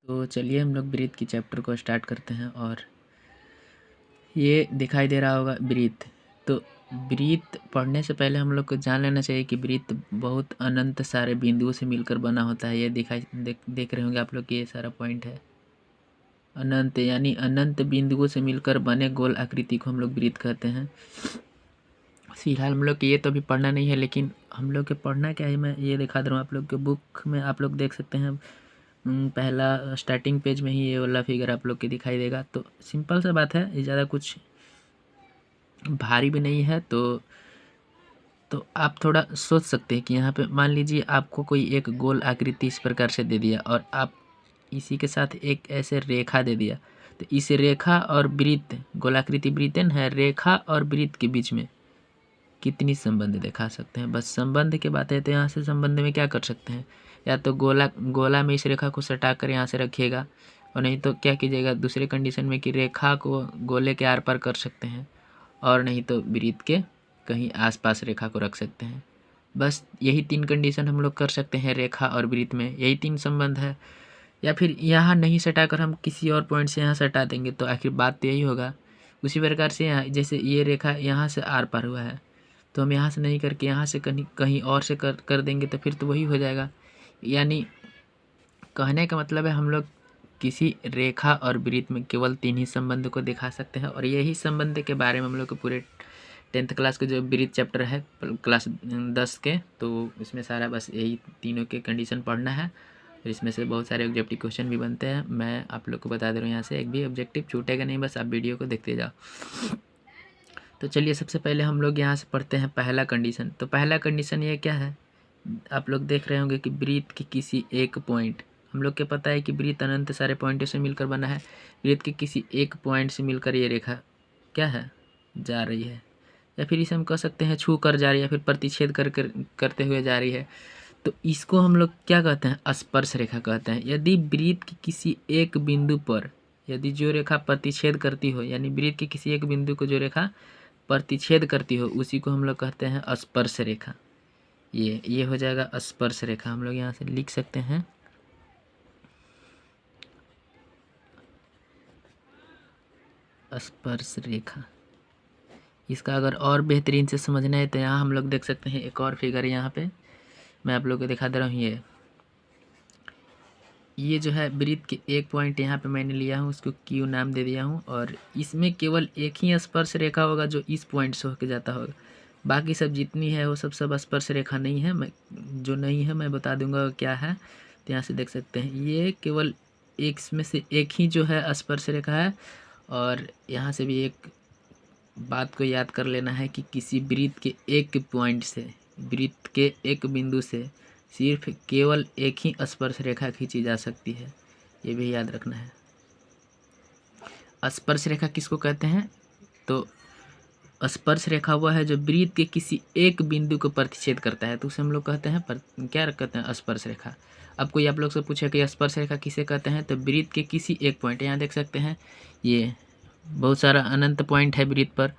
तो चलिए हम लोग ब्रीथ की चैप्टर को स्टार्ट करते हैं। और ये दिखाई दे रहा होगा ब्रीथ। तो ब्रीथ पढ़ने से पहले हम लोग को जान लेना चाहिए कि ब्रीथ बहुत अनंत सारे बिंदुओं से मिलकर बना होता है। ये देख रहे होंगे आप लोग कि ये सारा पॉइंट है। अनंत यानी अनंत बिंदुओं से मिलकर बने गोल आकृति को हम लोग ब्रीथ कहते हैं। फिलहाल हम लोग के ये तो अभी पढ़ना नहीं है, लेकिन हम लोग के पढ़ना क्या है मैं ये दिखा दे रहा हूँ आप लोग के बुक में। आप लोग देख सकते हैं पहला स्टार्टिंग पेज में ही ये वाला फिगर आप लोग के दिखाई देगा। तो सिंपल सा बात है, ये ज़्यादा कुछ भारी भी नहीं है। तो आप थोड़ा सोच सकते हैं कि यहाँ पे मान लीजिए आपको कोई एक गोल आकृति इस प्रकार से दे दिया और आप इसी के साथ एक ऐसे रेखा दे दिया। तो इस रेखा और वृत्त, गोलाकृति वृत्त है, रेखा और वृत्त के बीच में कितनी संबंध दिखा सकते हैं। बस संबंध की बात है तो यहाँ से संबंध में क्या कर सकते हैं, या तो गोला में इस रेखा को सटा कर यहाँ से रखिएगा, और नहीं तो क्या कीजिएगा दूसरे कंडीशन में कि रेखा को गोले के आर पार कर सकते हैं, और नहीं तो वृत्त के कहीं आसपास रेखा को रख सकते हैं। बस यही तीन कंडीशन हम लोग कर सकते हैं रेखा और वृत्त में, यही तीन संबंध है। या फिर यहाँ नहीं सटाकर हम किसी और पॉइंट से यहाँ सटा देंगे तो आखिर बात तो यही होगा। उसी प्रकार से यहाँ जैसे ये रेखा यहाँ से आर पार हुआ है, तो हम यहाँ से नहीं करके यहाँ से कहीं और से कर देंगे तो फिर तो वही हो जाएगा। यानी कहने का मतलब है हम लोग किसी रेखा और वृत्त में केवल तीन ही संबंध को दिखा सकते हैं, और यही संबंध के बारे में हम लोग को पूरे 10th क्लास के जो वृत्त चैप्टर है क्लास 10 के, तो इसमें सारा बस यही तीनों के कंडीशन पढ़ना है। और इसमें से बहुत सारे ऑब्जेक्टिव क्वेश्चन भी बनते हैं। मैं आप लोग को बता दे रहा हूँ, यहाँ से एक भी ऑब्जेक्टिव छूटेगा नहीं, बस आप वीडियो को देखते जाओ। तो चलिए सबसे पहले हम लोग यहाँ से पढ़ते हैं पहला कंडीशन। तो पहला कंडीशन ये क्या है, आप लोग देख रहे होंगे कि वृत्त के किसी एक पॉइंट, हम लोग के पता है कि वृत्त अनंत सारे पॉइंटों से मिलकर बना है। वृत्त के किसी एक पॉइंट से मिलकर ये रेखा क्या है, जा रही है, या फिर इसे हम कह सकते हैं छू कर जा रही है, या फिर प्रतिच्छेद करते हुए जा रही है। तो इसको हम लोग क्या कहते हैं, स्पर्श रेखा कहते हैं। यदि वृत्त के किसी एक बिंदु पर यदि जो रेखा प्रतिच्छेद करती हो, यानी वृत्त के किसी एक बिंदु को जो रेखा प्रतिच्छेद करती हो, उसी को हम लोग कहते हैं स्पर्श रेखा। ये हो जाएगा स्पर्श रेखा। हम लोग यहाँ से लिख सकते हैं स्पर्श रेखा। इसका अगर और बेहतरीन से समझना है तो यहाँ हम लोग देख सकते हैं एक और फिगर यहाँ पे मैं आप लोग को दिखा दे रहा हूँ। ये जो है वृत्त के एक पॉइंट यहाँ पे मैंने लिया हूँ, उसको क्यू नाम दे दिया हूँ, और इसमें केवल एक ही स्पर्श रेखा होगा जो इस पॉइंट से होकर जाता होगा। बाकी सब जितनी है वो सब स्पर्श रेखा नहीं है। मैं जो नहीं है मैं बता दूंगा क्या है। तो यहाँ से देख सकते हैं ये केवल एक में से एक ही जो है स्पर्श रेखा है। और यहाँ से भी एक बात को याद कर लेना है कि किसी वृत्त के एक पॉइंट से, वृत्त के एक बिंदु से सिर्फ केवल एक ही स्पर्श रेखा खींची जा सकती है, ये भी याद रखना है। स्पर्श रेखा किसको कहते हैं, तो स्पर्श रेखा वह है जो वृत्त के किसी एक बिंदु को प्रतिच्छेद करता है, तो उसे हम लोग कहते हैं क्या कहते हैं, स्पर्श रेखा। अब कोई आप लोग से पूछे कि स्पर्श रेखा किसे कहते हैं, तो वृत्त के किसी एक पॉइंट, यहाँ देख सकते हैं ये बहुत सारा अनंत पॉइंट है वृत्त पर,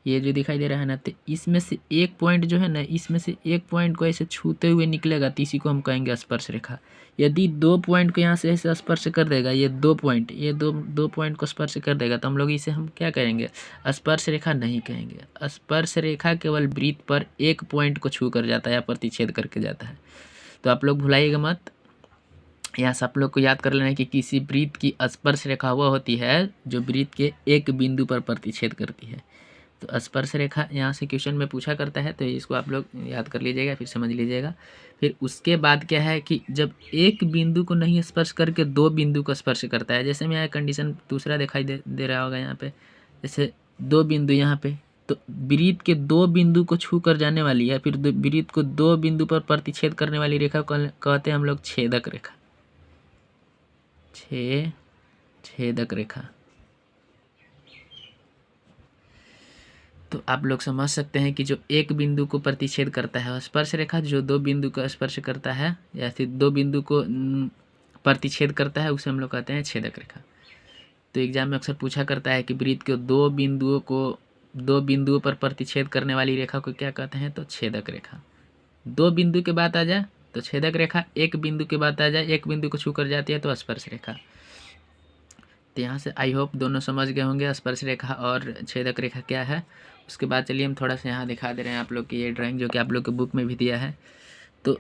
ये जो दिखाई दे रहा है ना, तो इसमें से एक पॉइंट जो है ना, इसमें से एक पॉइंट को ऐसे छूते हुए निकलेगा तो इसी को हम कहेंगे स्पर्श रेखा। यदि दो पॉइंट को यहाँ से ऐसे स्पर्श कर देगा, ये दो पॉइंट, ये दो पॉइंट को स्पर्श कर देगा, तो हम लोग इसे हम क्या कहेंगे, स्पर्श रेखा नहीं कहेंगे। स्पर्श रेखा केवल वृत्त पर एक पॉइंट को छू कर जाता है या प्रतिच्छेद करके जाता है। तो आप लोग भुलाइएगा मत, यहाँ से आप लोग को याद कर लेना है कि किसी वृत्त की स्पर्श रेखा वह होती है जो वृत्त के एक बिंदु पर प्रतिच्छेद करती है। तो स्पर्श रेखा यहाँ से क्वेश्चन में पूछा करता है, तो इसको आप लोग याद कर लीजिएगा, फिर समझ लीजिएगा। फिर उसके बाद क्या है कि जब एक बिंदु को नहीं स्पर्श करके दो बिंदु को स्पर्श करता है, जैसे में यहाँ कंडीशन दूसरा दिखाई दे रहा होगा यहाँ पे, जैसे दो बिंदु यहाँ पे, तो वृत्त के दो बिंदु को छू कर जाने वाली है, फिर वृत्त को दो बिंदु पर प्रतिच्छेद करने वाली रेखा को कहते हैं हम लोग छेदक रेखा, छेदक रेखा। तो आप लोग समझ सकते हैं कि जो एक बिंदु को प्रतिच्छेद करता है स्पर्श रेखा, जो दो बिंदु को स्पर्श करता है या फिर दो बिंदु को प्रतिच्छेद करता है, उसे हम लोग कहते हैं छेदक रेखा। तो एग्जाम में अक्सर पूछा करता है कि वृत्त के दो बिंदुओं पर प्रतिच्छेद करने वाली रेखा को क्या कहते हैं, तो छेदक रेखा। दो बिंदु के बाद आ जाए तो छेदक रेखा एक बिंदु के बाद आ जाए, एक बिंदु को छू कर जाती है तो स्पर्श रेखा। तो यहाँ से आई होप दोनों समझ गए होंगे स्पर्श रेखा और छेदक रेखा क्या है। उसके बाद चलिए हम थोड़ा सा यहाँ दिखा दे रहे हैं आप लोग की ये ड्राइंग, जो कि आप लोग के बुक में भी दिया है। तो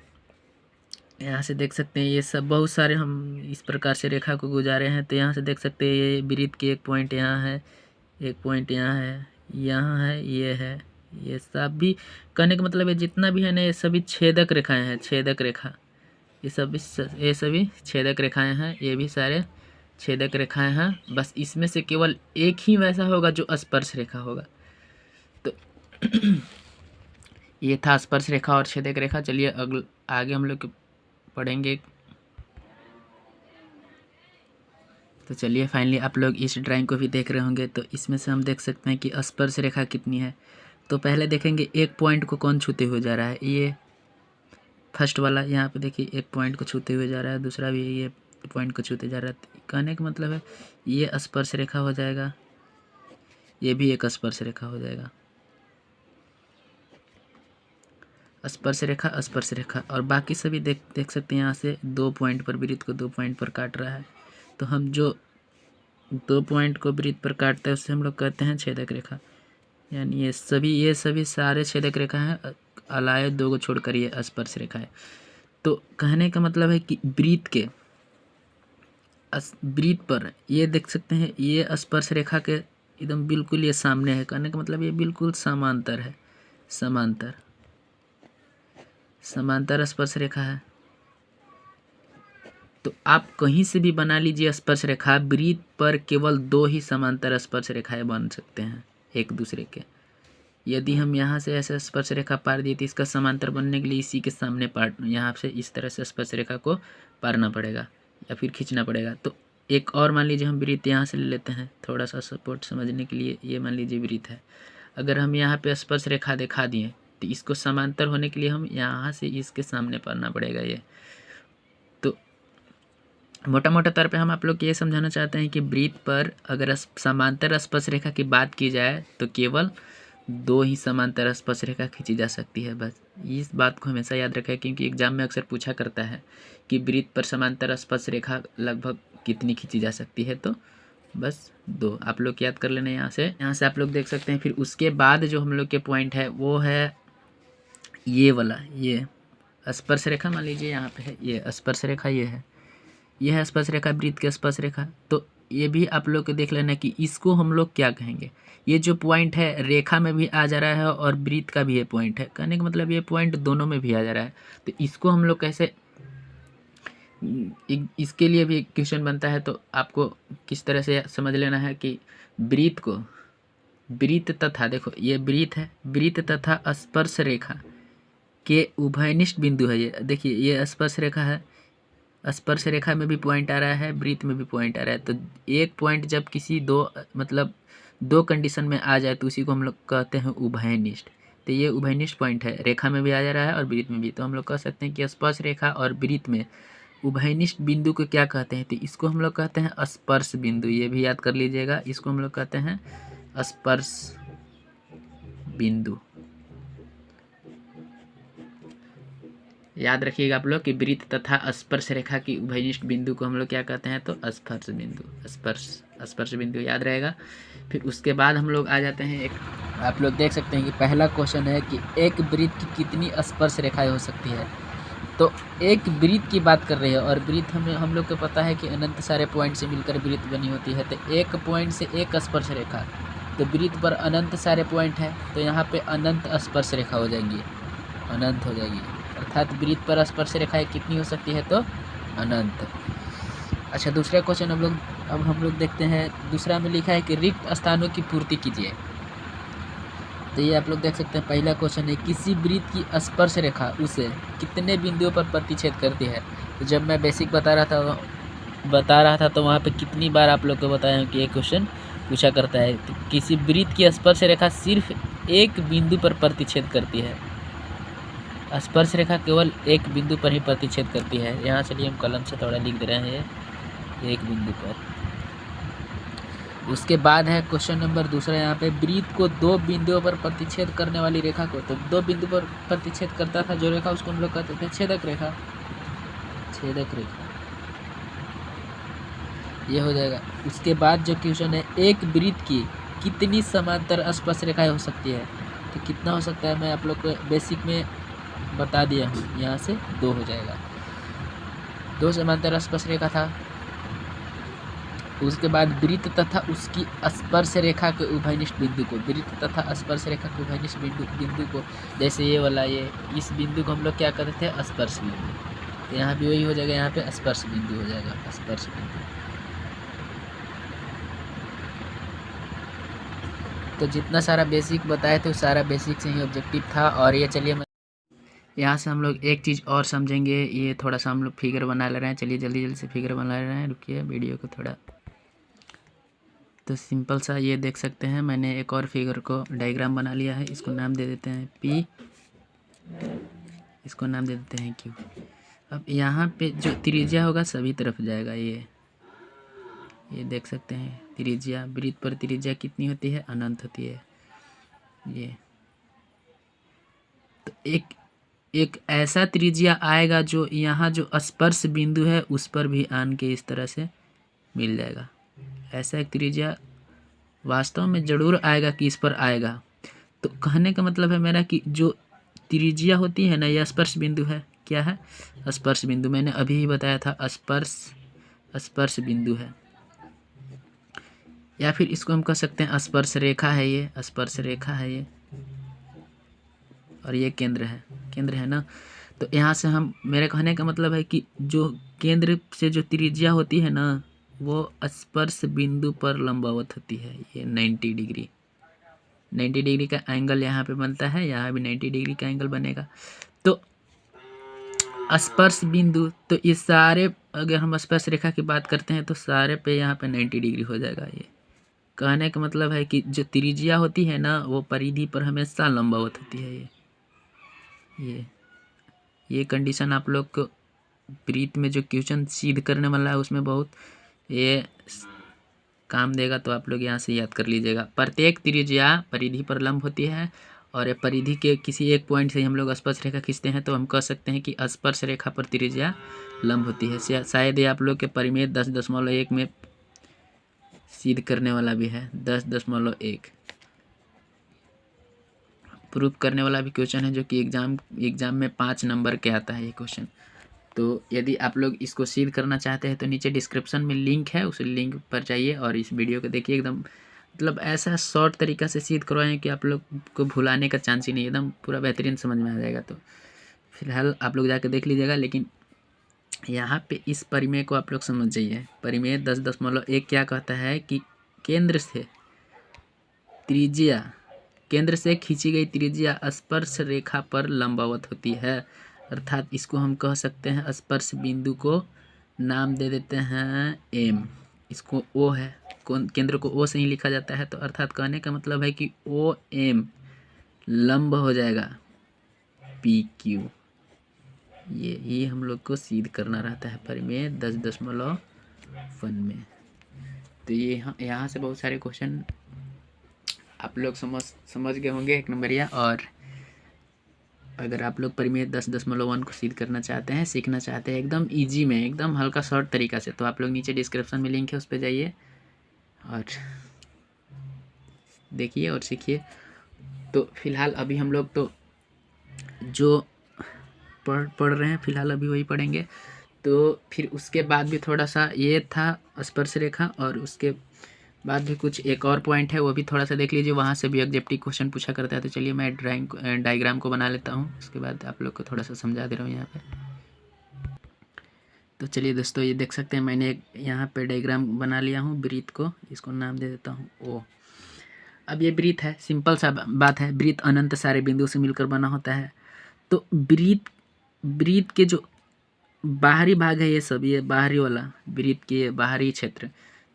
यहाँ से देख सकते हैं ये सब बहुत सारे हम इस प्रकार से रेखा को गुजारे हैं। तो यहाँ से देख सकते हैं ये वृत्त की एक पॉइंट यहाँ है, एक पॉइंट यहाँ है, यहाँ है, ये है, ये सब भी कहने का मतलब है जितना भी है ना ये सभी छेदक रेखाएं हैं, छेदक रेखा, ये सभी छेदक रेखाएं हैं, ये भी सारे छेदक रेखाएं हैं। बस इसमें से केवल एक ही वैसा होगा जो स्पर्श रेखा होगा। तो ये था स्पर्श रेखा और छेदक रेखा। चलिए आगे हम लोग पढ़ेंगे। तो चलिए फाइनली आप लोग इस ड्राइंग को भी देख रहे होंगे। तो इसमें से हम देख सकते हैं कि स्पर्श रेखा कितनी है। तो पहले देखेंगे एक पॉइंट को कौन छूते हुए जा रहा है, ये फर्स्ट वाला यहाँ पे देखिए एक पॉइंट को छूते हुए जा रहा है, दूसरा भी ये पॉइंट को छूते जा रहा है। कहने का मतलब है ये स्पर्श रेखा हो जाएगा, ये भी एक स्पर्श रेखा हो जाएगा, स्पर्श रेखा स्पर्श रेखा। और बाकी सभी देख सकते हैं यहाँ से 2 पॉइंट पर वृत्त को 2 पॉइंट पर काट रहा है। तो हम जो 2 पॉइंट को वृत्त पर काटते हैं उससे हम लोग कहते हैं छेदक रेखा। यानी ये सभी सारे छेदक रेखा हैं, अलाए 2 को छोड़कर ये स्पर्श रेखा है। तो कहने का मतलब है कि वृत्त पर ये देख सकते हैं ये स्पर्श रेखा के एकदम बिल्कुल ये सामने है। कहने का मतलब ये बिल्कुल समांतर है, समांतर स्पर्श रेखा है। तो आप कहीं से भी बना लीजिए स्पर्श रेखा, वृत्त पर केवल 2 ही समांतर स्पर्श रेखाएं बन सकते हैं एक दूसरे के। यदि हम यहाँ से ऐसे स्पर्श रेखा पार दिए तो इसका समांतर बनने के लिए इसी के सामने पार यहाँ से इस तरह से स्पर्श रेखा को पारना पड़ेगा या फिर खींचना पड़ेगा। तो एक और मान लीजिए हम वृत्त यहाँ से ले लेते हैं, थोड़ा सा सपोर्ट समझने के लिए। ये मान लीजिए वृत्त है, अगर हम यहाँ पे स्पर्श रेखा दिखा दिए तो इसको समांतर होने के लिए हम यहाँ से इसके सामने पारना पड़ेगा ये। तो मोटा मोटा तौर पे हम आप लोग को ये समझाना चाहते हैं कि वृत्त पर अगर समांतर स्पर्श रेखा की बात की जाए तो केवल 2 ही समांतर स्पर्श रेखा खींची जा सकती है। बस इस बात को हमेशा याद रखें, क्योंकि एग्जाम में अक्सर पूछा करता है कि वृत्त पर समांतर स्पर्श रेखा लगभग कितनी खींची जा सकती है। तो बस 2 आप लोग याद कर लेना। यहाँ से आप लोग देख सकते हैं। फिर उसके बाद जो हम लोग के पॉइंट है वो है ये वाला, ये स्पर्श रेखा मान लीजिए यहाँ पे है, ये स्पर्श रेखा ये है स्पर्श रेखा, वृत्त की स्पर्श रेखा। तो ये भी आप लोग को देख लेना कि इसको हम लोग क्या कहेंगे। ये जो पॉइंट है रेखा में भी आ जा रहा है और वृत्त का भी ये पॉइंट है, कहने का मतलब ये पॉइंट दोनों में भी आ जा रहा है। तो इसको हम लोग कैसे, इसके लिए भी क्वेश्चन बनता है। तो आपको किस तरह से समझ लेना है कि वृत्त तथा, देखो ये वृत्त है, वृत्त तथा स्पर्श रेखा के उभयनिष्ठ बिंदु है। ये देखिए ये स्पर्श रेखा है, स्पर्श रेखा में भी पॉइंट आ रहा है, वृत्त में भी पॉइंट आ रहा है। तो एक पॉइंट जब किसी 2 कंडीशन में आ जाए तो उसी को हम लोग कहते हैं उभयनिष्ठ। तो ये उभयनिष्ठ पॉइंट है, रेखा में भी आ जा रहा है और वृत्त में भी। तो हम लोग कह सकते हैं कि स्पर्श रेखा और वृत्त में उभयनिष्ठ बिंदु को क्या कहते हैं, तो इसको हम लोग कहते हैं स्पर्श बिंदु। ये भी याद कर लीजिएगा, इसको हम लोग कहते हैं स्पर्श बिंदु। याद रखिएगा आप लोग कि वृत्त तथा स्पर्श रेखा की उभयनिष्ठ बिंदु को हम लोग क्या कहते हैं, तो स्पर्श बिंदु, स्पर्श बिंदु याद रहेगा। फिर उसके बाद हम लोग आ जाते हैं आप लोग देख सकते हैं कि पहला क्वेश्चन है कि एक वृत्त की कितनी स्पर्श रेखाएं हो सकती है। तो एक वृत्त की बात कर रही है और वृत्त हम लोग को पता है कि अनंत सारे पॉइंट से मिलकर वृत्त बनी होती है। तो एक पॉइंट से एक स्पर्श रेखा, तो वृत्त पर अनंत सारे पॉइंट है तो यहाँ पे अनंत स्पर्श रेखा हो जाएंगी, अनंत हो जाएगी। अर्थात वृत्त पर स्पर्श रेखाएं कितनी हो सकती है, तो अनंत। अच्छा दूसरा क्वेश्चन हम लोग देखते हैं। दूसरा में लिखा है कि रिक्त स्थानों की पूर्ति कीजिए। तो ये आप लोग देख सकते हैं पहला क्वेश्चन है किसी वृत्त की स्पर्श रेखा उसे कितने बिंदुओं पर प्रतिच्छेद करती है। तो जब मैं बेसिक बता रहा था तो वहाँ पे कितनी बार आप लोग को बताया कि ये क्वेश्चन पूछा करता है। तो किसी वृत्त की स्पर्श रेखा सिर्फ एक बिंदु पर प्रतिच्छेद करती है, स्पर्श रेखा केवल एक बिंदु पर ही प्रतिच्छेद करती है। यहाँ चलिए हम कलम से थोड़ा लिख दे रहे हैं, एक बिंदु पर। उसके बाद है क्वेश्चन नंबर दूसरा यहाँ पे, वृत्त को दो बिंदुओं पर प्रतिच्छेद करने वाली रेखा को, तो दो बिंदु पर प्रतिच्छेद करता था जो रेखा उसको हम लोग कहते थे छेदक रेखा, छेदक रेखा, ये हो जाएगा। उसके बाद जो क्वेश्चन है, एक वृत्त की कितनी समांतर स्पर्श रेखाएं हो सकती है, तो कितना हो सकता है मैं आप लोग को बेसिक में बता दिया हूँ, यहाँ से 2 हो जाएगा, 2 समांतर स्पर्श रेखा था। उसके बाद वृत्त तथा उसकी स्पर्श रेखा के उभयनिष्ठ बिंदु को, वृत्त तथा स्पर्श रेखा के उभयनिष्ठ बिंदु को, जैसे ये वाला, ये इस बिंदु को हम लोग क्या कहते थे, स्पर्श बिंदु, तो यहाँ भी वही हो जाएगा, यहाँ पे स्पर्श बिंदु हो जाएगा, स्पर्श बिंदु। तो जितना सारा बेसिक बताए थे, सारा बेसिक से ही ऑब्जेक्टिव था। और ये चलिए यहाँ से हम लोग एक चीज़ और समझेंगे, ये थोड़ा सा हम लोग फिगर बना ले रहे हैं, चलिए जल्दी जल्दी से फिगर बना ले रहे हैं, रुकिए वीडियो को थोड़ा। तो सिंपल सा ये देख सकते हैं, मैंने एक और फिगर को डायग्राम बना लिया है, इसको नाम दे देते हैं P, इसको नाम दे देते हैं Q। अब यहाँ पे जो त्रिज्या होगा सभी तरफ जाएगा, ये देख सकते हैं त्रिज्या, वृत्त पर त्रिज्या कितनी होती है, अनंत होती है। ये तो एक ऐसा त्रिज्या आएगा जो यहाँ जो स्पर्श बिंदु है उस पर भी आन के इस तरह से मिल जाएगा, ऐसा एक त्रिज्या वास्तव में जरूर आएगा कि इस पर आएगा। तो कहने का मतलब है मेरा कि जो त्रिज्या होती है ना, यह स्पर्श बिंदु है, क्या है, स्पर्श बिंदु, मैंने अभी ही बताया था स्पर्श बिंदु है, या फिर इसको हम कह सकते हैं स्पर्श रेखा है, ये स्पर्श रेखा है ये, और ये केंद्र है ना। तो यहाँ से हम, मेरे कहने का मतलब है कि जो केंद्र से जो त्रिज्या होती है ना, वो स्पर्श बिंदु पर लंबवत होती है, ये 90 डिग्री का एंगल यहाँ पे बनता है, यहाँ भी 90 डिग्री का एंगल बनेगा। तो स्पर्श बिंदु, तो ये सारे, अगर हम स्पर्श रेखा की बात करते हैं तो सारे पे यहाँ पे 90 डिग्री हो जाएगा। ये कहने का मतलब है कि जो त्रिज्या होती है ना, वो परिधि पर हमेशा लंबवत होती है। ये कंडीशन आप लोग को वृत्त में जो क्वेश्चन सिद्ध करने वाला है उसमें बहुत ये काम देगा, तो आप लोग यहाँ से याद कर लीजिएगा। प्रत्येक त्रिज्या परिधि पर लंब होती है, और ये परिधि के किसी एक पॉइंट से हम लोग स्पर्श रेखा खींचते हैं तो हम कह सकते हैं कि स्पर्श रेखा पर त्रिज्या लंब होती है। शायद ये आप लोग के परिमेय 10.1 में सिद्ध करने वाला भी है, 10.1 प्रूफ करने वाला भी क्वेश्चन है, जो कि एग्जाम में 5 नंबर के आता है ये क्वेश्चन। तो यदि आप लोग इसको सिद्ध करना चाहते हैं तो नीचे डिस्क्रिप्शन में लिंक है, उस लिंक पर जाइए और इस वीडियो को देखिए। एकदम मतलब ऐसा शॉर्ट तरीका से सिद्ध करवाएं कि आप लोग को भुलाने का चांस ही नहीं, एकदम पूरा बेहतरीन समझ में आ जाएगा। तो फिलहाल आप लोग जाकर देख लीजिएगा, लेकिन यहाँ पे इस परिमेय को आप लोग समझ जाइए। परिमेय 10.1 क्या कहता है कि केंद्र से खींची गई त्रिज्या स्पर्श रेखा पर लंबवत होती है, अर्थात इसको हम कह सकते हैं, स्पर्श बिंदु को नाम दे देते हैं एम, इसको ओ है, केंद्र को ओ से ही लिखा जाता है, तो अर्थात कहने का मतलब है कि ओ एम लंब हो जाएगा पी क्यू। ये हम लोग को सिद्ध करना रहता है परिमेय 10.1 में। तो ये यहाँ से बहुत सारे क्वेश्चन आप लोग समझ गए होंगे, 1 नंबरिया। और अगर आप लोग परिमेय 10.1 को सिद्ध करना चाहते हैं, सीखना चाहते हैं एकदम इजी में, एकदम हल्का शॉर्ट तरीका से, तो आप लोग नीचे डिस्क्रिप्शन में लिंक है, उस पर जाइए और देखिए और सीखिए। तो फिलहाल अभी हम लोग तो जो पढ़ रहे हैं फिलहाल अभी वही पढ़ेंगे। तो फिर उसके बाद भी थोड़ा सा ये था स्पर्श रेखा, और उसके बाद भी कुछ एक और पॉइंट है, वो भी थोड़ा सा देख लीजिए, वहाँ से भी ऑब्जेक्टिव क्वेश्चन पूछा करता है। तो चलिए मैं डायग्राम को बना लेता हूँ, उसके बाद आप लोग को थोड़ा सा समझा दे रहा हूँ यहाँ पे। तो चलिए दोस्तों, ये देख सकते हैं मैंने यहाँ पे डायग्राम बना लिया हूँ वृत्त को, इसको नाम दे देता हूँ ओ। अब ये वृत्त है, सिंपल सा बात है, वृत्त अनंत सारे बिंदुओं से मिलकर बना होता है। तो वृत्त के जो बाहरी भाग है, ये सब, ये बाहरी वाला वृत्त के बाहरी क्षेत्र,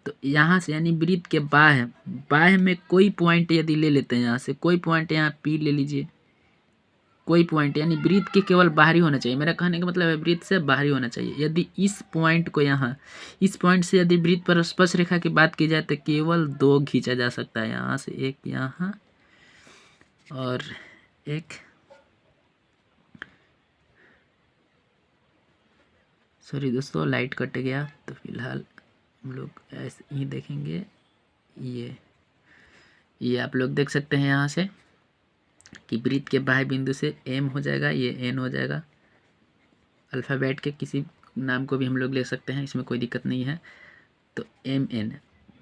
तो यहाँ से यानी वृत्त के बाह्य में कोई पॉइंट यदि ले लेते हैं, यहाँ से कोई पॉइंट, यहाँ पी ले लीजिए, कोई पॉइंट यानी वृत्त के केवल बाहरी होना चाहिए। मेरा कहने का मतलब है वृत्त से बाहरी होना चाहिए। यदि इस पॉइंट को यहाँ, इस पॉइंट से यदि वृत्त पर स्पर्श रेखा की बात की जाए तो केवल 2 खींचा जा सकता है, यहाँ से एक यहाँ और एक, सॉरी दोस्तों लाइट कट गया, तो फिलहाल हम लोग ऐसे ही देखेंगे। ये आप लोग देख सकते हैं यहाँ से कि वृत्त के बाह्य बिंदु से एम हो जाएगा, ये एन हो जाएगा। अल्फ़ाबेट के किसी नाम को भी हम लोग ले सकते हैं, इसमें कोई दिक्कत नहीं है। तो एम एन,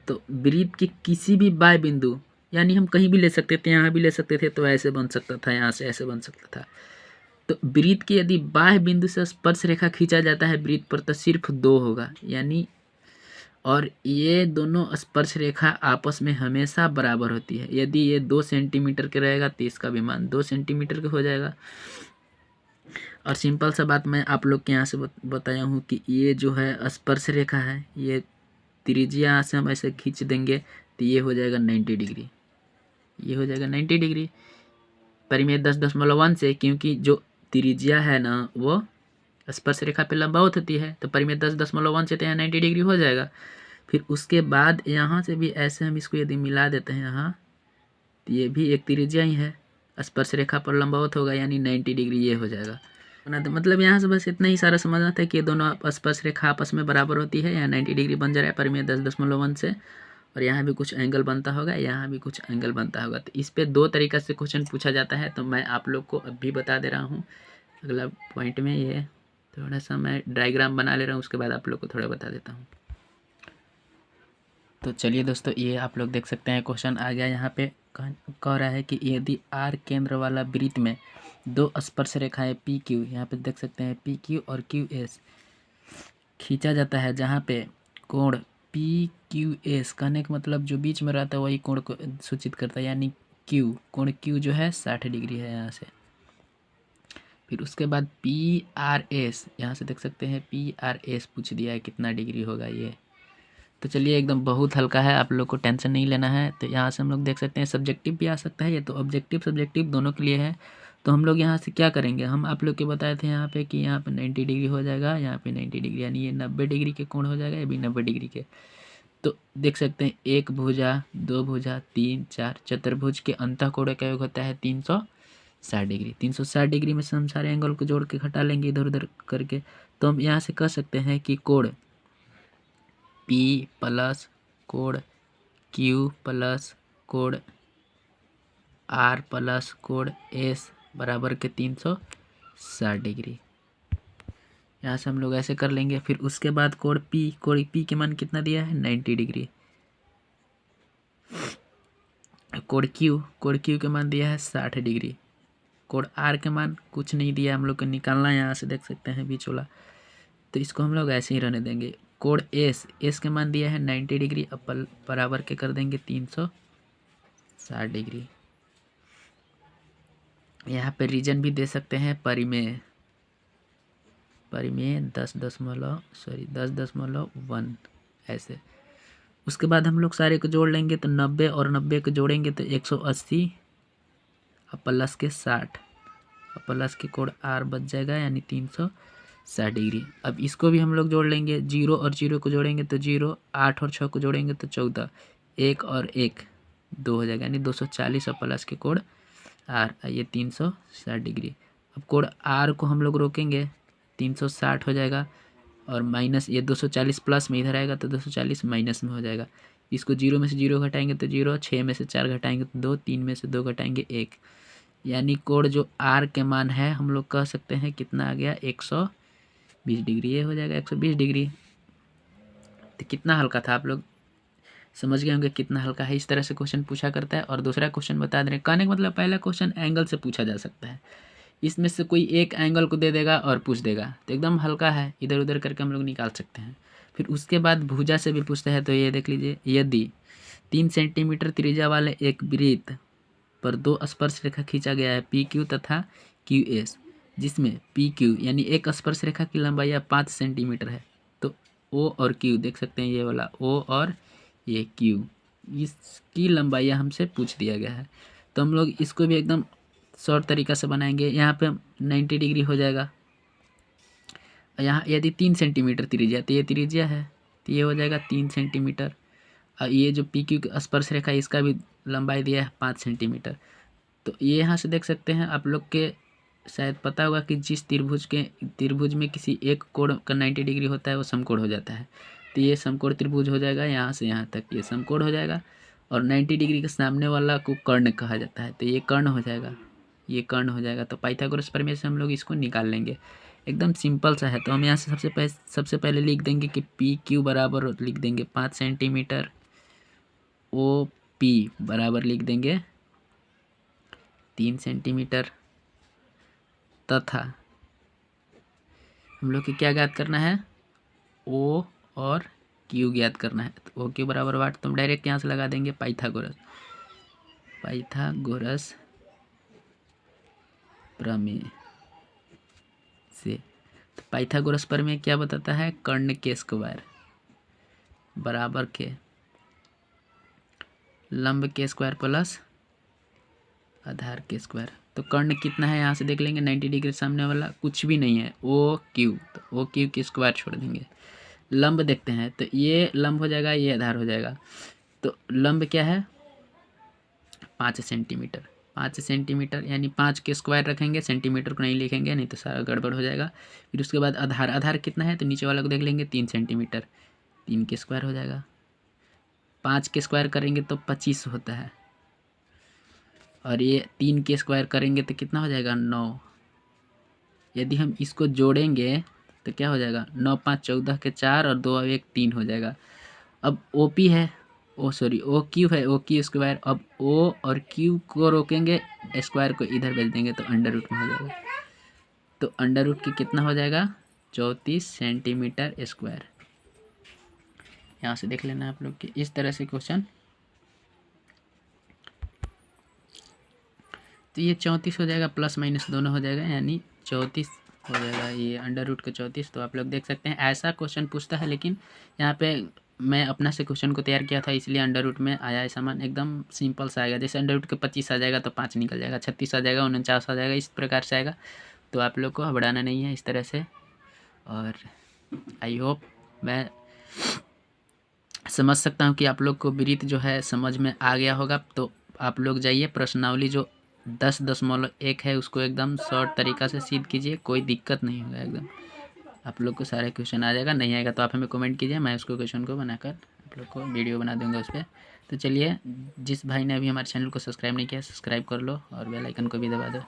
तो वृत्त के किसी भी बाह्य बिंदु, यानी हम कहीं भी ले सकते थे, यहाँ भी ले सकते थे, तो ऐसे बन सकता था, यहाँ से ऐसे बन सकता था। तो वृत्त के यदि बाह्य बिंदु से स्पर्श रेखा खींचा जाता है वृत्त पर तो सिर्फ 2 होगा, यानी और ये दोनों स्पर्श रेखा आपस में हमेशा बराबर होती है। यदि ये 2 सेंटीमीटर के रहेगा तो इसका भी मान 2 सेंटीमीटर का हो जाएगा। और सिंपल सा बात मैं आप लोग के यहाँ से बताया हूँ कि ये जो है स्पर्श रेखा है, ये त्रिज्या से हम ऐसे खींच देंगे तो ये हो जाएगा 90 डिग्री, ये हो जाएगा 90 डिग्री परिमेय 10.1 से, क्योंकि जो त्रिज्या है ना वो स्पर्श रेखा पे लंबावत होती है, तो परिमेय 10.1 से तो यहाँ 90 डिग्री हो जाएगा। फिर उसके बाद यहाँ से भी ऐसे हम इसको यदि मिला देते हैं यहाँ, तो ये भी एक त्रिज्या ही है, स्पर्श रेखा पर लंबावत होगा, यानी 90 डिग्री ये हो जाएगा ना। तो मतलब यहाँ से बस इतना ही सारा समझना था कि ये दोनों स्पर्श रेखा आपस में बराबर होती है, यहाँ 90 डिग्री बन जा रहा है परिमेय 10.1 से, और यहाँ भी कुछ एंगल बनता होगा, यहाँ भी कुछ एंगल बनता होगा। तो इस पे 2 तरीक़ा से क्वेश्चन पूछा जाता है, तो मैं आप लोग को अभी बता दे रहा हूँ। अगला पॉइंट में ये थोड़ा सा मैं डायग्राम बना ले रहा हूँ, उसके बाद आप लोग को थोड़ा बता देता हूँ। तो चलिए दोस्तों, ये आप लोग देख सकते हैं क्वेश्चन आ गया। यहाँ पे कह रहा है कि यदि आर केंद्र वाला वृत्त में 2 स्पर्श रेखाएं पी क्यू, यहाँ पे देख सकते हैं पी क्यू और क्यू एस खींचा जाता है, जहाँ पे कोण पी क्यू एस, कहने का मतलब जो बीच में रहता है वही कोण को सूचित करता है, यानी क्यू, कोण क्यू जो है 60 डिग्री है यहाँ से। फिर उसके बाद पी आर एस, यहाँ से देख सकते हैं पी आर एस पूछ दिया है कितना डिग्री होगा ये। तो चलिए एकदम बहुत हल्का है, आप लोग को टेंशन नहीं लेना है। तो यहाँ से हम लोग देख सकते हैं सब्जेक्टिव भी आ सकता है, ये तो ऑब्जेक्टिव सब्जेक्टिव दोनों के लिए है। तो हम लोग यहाँ से क्या करेंगे, हम आप लोग के बताए थे यहाँ पे कि यहाँ पे 90 डिग्री हो जाएगा, यहाँ पे 90 डिग्री, यानी ये 90 डिग्री के कोण हो जाएगा, ये भी 90 डिग्री के। तो देख सकते हैं 1 भुजा, 2 भुजा, 3, 4 चतुर्भुज के अंतःकोण का योग होता है 360 डिग्री। 360 डिग्री में से हम सारे एंगल को जोड़ के घटा लेंगे इधर उधर करके, तो हम यहाँ से कह सकते हैं कि कोण P प्लस कोण Q प्लस कोण R प्लस कोण S बराबर के 360 डिग्री। यहाँ से हम लोग ऐसे कर लेंगे। फिर उसके बाद कोण P के मान कितना दिया है 90 डिग्री। कोण Q के मान दिया है 60 डिग्री। कोण R के मान कुछ नहीं दिया, हम लोग को निकालना है, यहाँ से देख सकते हैं बीच वाला, तो इसको हम लोग ऐसे ही रहने देंगे। कोण S के मान दिया है 90 डिग्री, अब बराबर के कर देंगे 360 डिग्री। यहाँ पे रीजन भी दे सकते हैं परिमेय 10.1 ऐसे। उसके बाद हम लोग सारे को जोड़ लेंगे, तो 90 और 90 को जोड़ेंगे तो 180 और प्लस के 60 और प्लस के कोण R बच जाएगा, यानी 360 डिग्री। अब इसको भी हम लोग जोड़ लेंगे, 0 और 0 को जोड़ेंगे तो 0, 8 और 6 को जोड़ेंगे तो 14, 1 और 1 2 हो जाएगा, यानी 240 और प्लस के कोण R, ये 360 डिग्री। अब कोण R को हम लोग रोकेंगे, 360 हो जाएगा, और माइनस ये 240 प्लस में इधर आएगा तो 240 माइनस में हो जाएगा। इसको 0 में से 0 घटाएंगे तो 0, 6 में से 4 घटाएंगे तो 2, 3 में से 2 घटाएंगे 1, यानी कोण जो R के मान है हम लोग कह सकते हैं कितना आ गया 120 डिग्री, ये हो जाएगा 120 डिग्री। तो कितना हल्का था, आप लोग समझ गए होंगे कितना हल्का है। इस तरह से क्वेश्चन पूछा करता है। और दूसरा क्वेश्चन बता दे रहे हैं, कहने का मतलब पहला क्वेश्चन एंगल से पूछा जा सकता है, इसमें से कोई एक एंगल को दे देगा और पूछ देगा, तो एकदम हल्का है, इधर उधर करके हम लोग निकाल सकते हैं। फिर उसके बाद भुजा से भी पूछता है, तो ये देख लीजिए, यदि 3 सेंटीमीटर त्रिज्या वाले एक वृत्त पर 2 स्पर्श रेखा खींचा गया है पी क्यू तथा क्यू एस, जिसमें पी क्यू यानी एक स्पर्श रेखा की लंबाई 5 सेंटीमीटर है, तो ओ और क्यू देख सकते हैं, ये वाला ओ और ये क्यू, इसकी लंबाई हमसे पूछ दिया गया है। तो हम लोग इसको भी एकदम शॉर्ट तरीका से बनाएंगे। यहाँ पे 90 डिग्री हो जाएगा। यहाँ यदि 3 सेंटीमीटर त्रिज्या, तो ये त्रिज्या है, तो ये हो जाएगा 3 सेंटीमीटर। और ये जो पी क्यू की स्पर्श रेखा, इसका भी लंबाई दिया है 5 सेंटीमीटर। तो ये यहाँ से देख सकते हैं, आप लोग के शायद पता होगा कि जिस त्रिभुज में किसी एक कोण का 90 डिग्री होता है वो समकोण हो जाता है। तो ये समकोण त्रिभुज हो जाएगा, यहाँ से यहाँ तक ये समकोण हो जाएगा। और 90 डिग्री के सामने वाला को कर्ण कहा जाता है, तो ये कर्ण हो जाएगा, ये कर्ण हो जाएगा। तो पाइथागोरस प्रमेय से हम लोग इसको निकाल लेंगे। एकदम सिंपल सा है। तो हम यहाँ से सबसे पहले लिख देंगे कि पी क्यू बराबर लिख देंगे 5 सेंटीमीटर, ओ पी बराबर लिख देंगे 3 सेंटीमीटर, तथा हम लोग को क्या ज्ञात करना है, ओ और क्यू ज्ञात करना है। तो ओ क्यू बराबर वाट, तो हम डायरेक्ट यहाँ से लगा देंगे पाइथागोरस प्रमेय से। तो पाइथागोरस प्रमेय क्या बताता है, कर्ण के स्क्वायर बराबर के लंब के स्क्वायर प्लस आधार के स्क्वायर। तो कर्ण कितना है यहाँ से देख लेंगे, 90 डिग्री सामने वाला कुछ भी नहीं है, ओ क्यू, तो ओ क्यू की स्क्वायर छोड़ देंगे। लंब देखते हैं, तो ये लंब हो जाएगा, ये आधार हो जाएगा। तो लंब क्या है 5 सेंटीमीटर, 5 सेंटीमीटर यानी 5 के स्क्वायर रखेंगे, सेंटीमीटर को नहीं लिखेंगे, नहीं तो सारा गड़बड़ हो जाएगा। फिर उसके बाद आधार कितना है, तो नीचे वाला को देख लेंगे 3 सेंटीमीटर, 3 के स्क्वायर हो जाएगा। 5 के स्क्वायर करेंगे तो 25 होता है, और ये 3 के स्क्वायर करेंगे तो कितना हो जाएगा 9। यदि हम इसको जोड़ेंगे तो क्या हो जाएगा, 9 5 14 के 4 और 2 और 1 3 हो जाएगा। अब ओ पी है, ओ क्यू है, ओ क्यू स्क्वायर। अब ओ और क्यू को रोकेंगे, स्क्वायर को इधर भेज देंगे तो अंडर रूट में हो जाएगा। तो अंडर रूट की कितना हो जाएगा 34 सेंटीमीटर स्क्वायर। यहाँ से देख लेना आप लोग कि इस तरह से क्वेश्चन। तो ये 34 हो जाएगा, प्लस माइनस दोनों हो जाएगा, यानी 34 हो जाएगा, ये अंडर रूट का 34। तो आप लोग देख सकते हैं ऐसा क्वेश्चन पूछता है, लेकिन यहाँ पे मैं अपना से क्वेश्चन को तैयार किया था, इसलिए अंडर रूट में आया है सामान। एकदम सिंपल सा आएगा, जैसे अंडर रूट के 25 आ जाएगा तो 5 निकल जाएगा, 36 आ जाएगा, 49 आ जाएगा, इस प्रकार से आएगा। तो आप लोग को घबराना नहीं है इस तरह से। और आई होप मैं समझ सकता हूँ कि आप लोग को वृत्त जो है समझ में आ गया होगा। तो आप लोग जाइए प्रश्नावली जो 10.1 है उसको एकदम शॉर्ट तरीक़ा से सीध कीजिए, कोई दिक्कत नहीं होगा, एकदम आप लोग को सारे क्वेश्चन आ जाएगा। नहीं आएगा तो आप हमें कमेंट कीजिए, मैं उसको क्वेश्चन को बनाकर आप लोग को वीडियो बना दूंगा उस पर। तो चलिए, जिस भाई ने अभी हमारे चैनल को सब्सक्राइब नहीं किया, सब्सक्राइब कर लो और बेल आइकन को भी दबा दो।